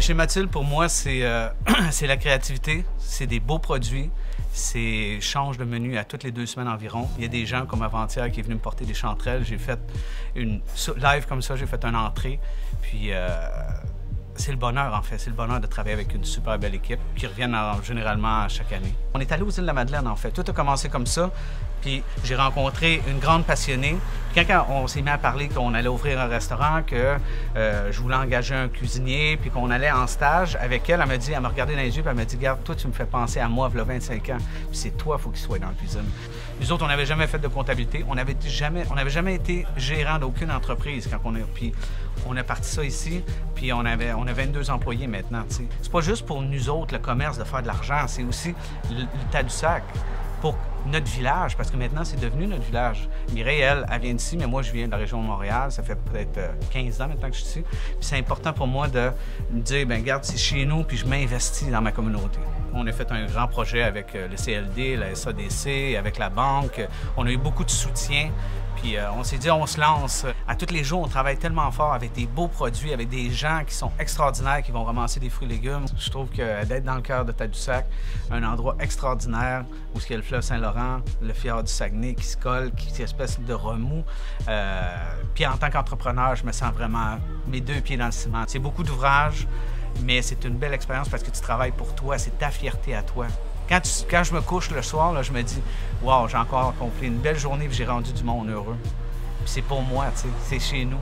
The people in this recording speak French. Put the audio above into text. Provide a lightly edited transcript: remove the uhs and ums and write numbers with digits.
Bien, chez Mathilde, pour moi, c'est la créativité, c'est des beaux produits, c'est change de menu à toutes les 2 semaines environ. Il y a des gens comme avant-hier qui est venu me porter des chanterelles. J'ai fait une live comme ça, j'ai fait une entrée. Puis c'est le bonheur, en fait. C'est le bonheur de travailler avec une super belle équipe qui reviennent généralement chaque année. On est allé aux îles de la Madeleine, en fait. Tout a commencé comme ça. Puis j'ai rencontré une grande passionnée. Puis quand on s'est mis à parler qu'on allait ouvrir un restaurant, que je voulais engager un cuisinier, puis qu'on allait en stage avec elle, elle m'a regardé dans les yeux, puis elle m'a dit « Regarde, toi, tu me fais penser à moi, il y a 25 ans. Puis c'est toi, il faut qu'il soit dans la cuisine. » Nous autres, on n'avait jamais fait de comptabilité. On n'avait jamais été gérant d'aucune entreprise quand on est... Puis on a parti ça ici, puis on a 22 employés maintenant. T'sais. C'est pas juste pour nous autres, le commerce, de faire de l'argent, c'est aussi le Tadoussac pour notre village, parce que maintenant, c'est devenu notre village. Mireille, elle vient d'ici, mais moi, je viens de la région de Montréal. Ça fait peut-être 15 ans maintenant que je suis ici. Puis c'est important pour moi de me dire, bien, regarde, c'est chez nous, puis je m'investis dans ma communauté. On a fait un grand projet avec le CLD, la SADC, avec la banque. On a eu beaucoup de soutien. Puis on s'est dit, on se lance. À tous les jours, on travaille tellement fort avec des beaux produits, avec des gens qui sont extraordinaires, qui vont ramasser des fruits et légumes. Je trouve que d'être dans le cœur de Tadoussac, un endroit extraordinaire où il y a le fleuve Saint-Laurent, le fjord du Saguenay qui se colle, qui est une espèce de remous. Puis en tant qu'entrepreneur, je me sens vraiment mes 2 pieds dans le ciment. C'est beaucoup d'ouvrages, mais c'est une belle expérience parce que tu travailles pour toi, c'est ta fierté à toi. Quand je me couche le soir, là, je me dis « Wow, j'ai encore accompli une belle journée et j'ai rendu du monde heureux. » Puis c'est pour moi, tu sais, c'est chez nous.